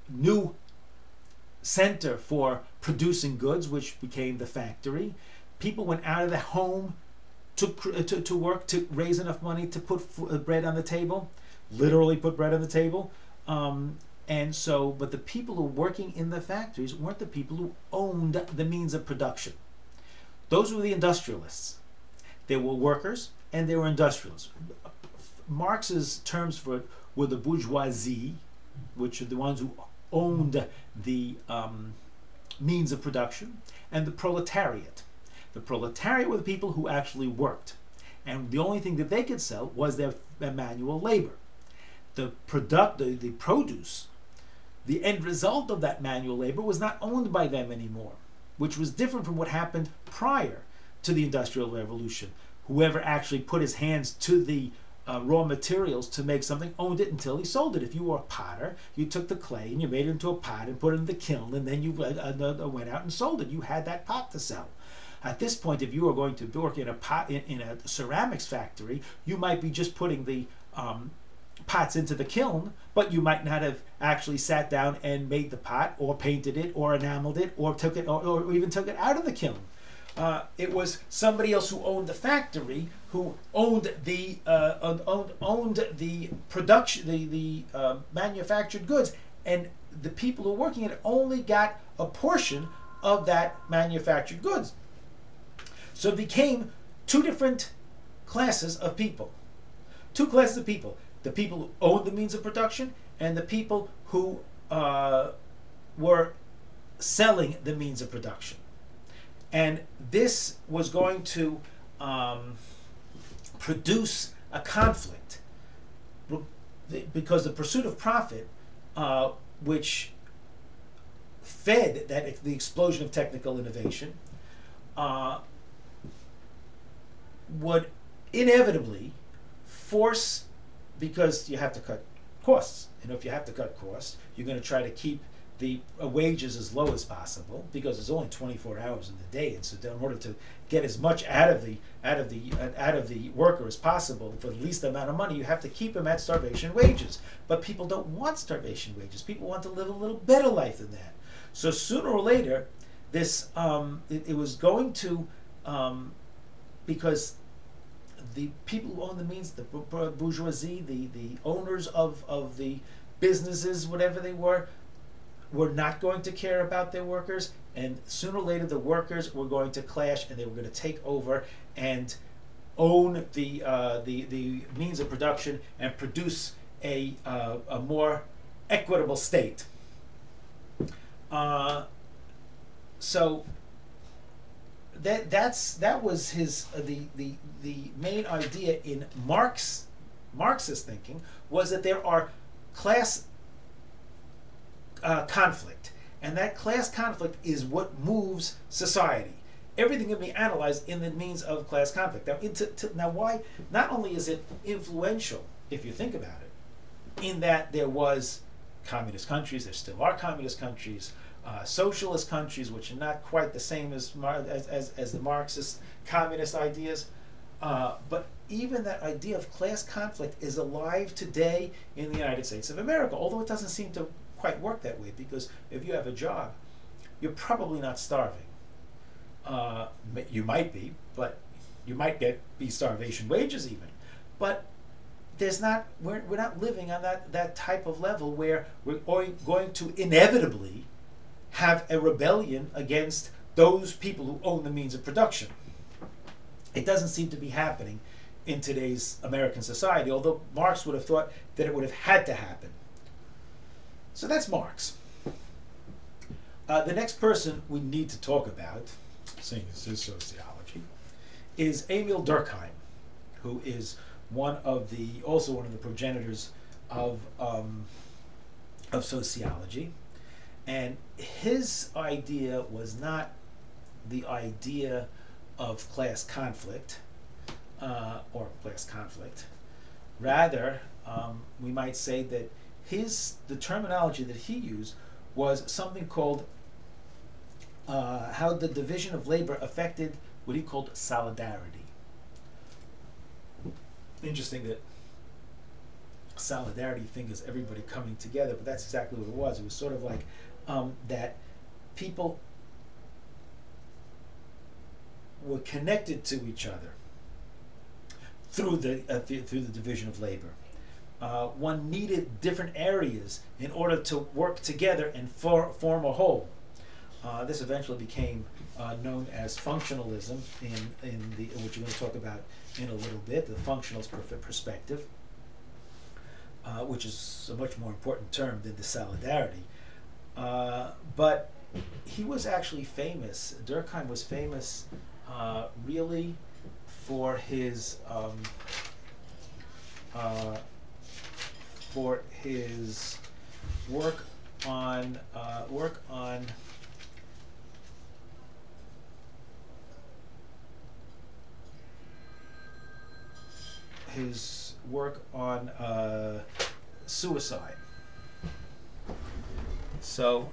new center for producing goods, which became the factory. People went out of the home to work to raise enough money to put bread on the table, literally put bread on the table. And so, but the people who were working in the factories weren't the people who owned the means of production. Those were the industrialists. They were workers and they were industrialists. Marx's terms for it were the bourgeoisie, which are the ones who owned the means of production, and the proletariat. The proletariat were the people who actually worked, and the only thing that they could sell was their manual labor. The produce, the end result of that manual labor was not owned by them anymore, which was different from what happened prior to the Industrial Revolution. Whoever actually put his hands to the raw materials to make something owned it until he sold it. If you were a potter, you took the clay and you made it into a pot and put it in the kiln, and then you went out and sold it. You had that pot to sell. At this point, if you were going to work in a pot in a ceramics factory, you might be just putting the pots into the kiln, but you might not have actually sat down and made the pot, or painted it, or enameled it, or took it, or even took it out of the kiln. It was somebody else who owned the factory, who owned the production, the manufactured goods, and the people who were working it only got a portion of that manufactured goods. So it became two different classes of people. Two classes of people: the people who owned the means of production, and the people who were selling the means of production. And this was going to produce a conflict, because the pursuit of profit, which fed the explosion of technical innovation, would inevitably force, because you have to cut costs. And if you have to cut costs, you're going to try to keep the wages as low as possible, because there's only 24 hours in the day, and so in order to get as much out of the worker as possible for the least amount of money, you have to keep him at starvation wages. But people don't want starvation wages. People want to live a little better life than that. So sooner or later, this it was going to, because the people who own the means, the bourgeoisie, the owners of the businesses, whatever they were not going to care about their workers, and sooner or later the workers were going to clash, and they were going to take over and own the means of production and produce a more equitable state. So that was his the main idea in Marxist thinking, was that there are class conflict, and that class conflict is what moves society. Everything can be analyzed in the means of class conflict. Now, now why? Not only is it influential, if you think about it, in that there was communist countries, there still are communist countries, socialist countries, which are not quite the same as the Marxist communist ideas, but even that idea of class conflict is alive today in the United States of America, although it doesn't seem to quite work that way, because if you have a job, you're probably not starving. You might be, but you might be starvation wages even. But there's not, we're not living on that type of level where we're going to inevitably have a rebellion against those people who own the means of production. It doesn't seem to be happening in today's American society, although Marx would have thought that it would have had to happen. So that's Marx. The next person we need to talk about, seeing this is sociology, is Emil Durkheim, who is also one of the progenitors of sociology. And his idea was not the idea of class conflict, or class conflict. Rather, we might say that the terminology that he used was something called how the division of labor affected what he called solidarity. Interesting that solidarity thing is everybody coming together, but that's exactly what it was. It was sort of like that people were connected to each other through the division of labor. One needed different areas in order to work together and form a whole. This eventually became known as functionalism, which we're going to talk about in a little bit, the functionalist perspective, which is a much more important term than the solidarity. But he was actually famous. Durkheim was famous really for his work on suicide. So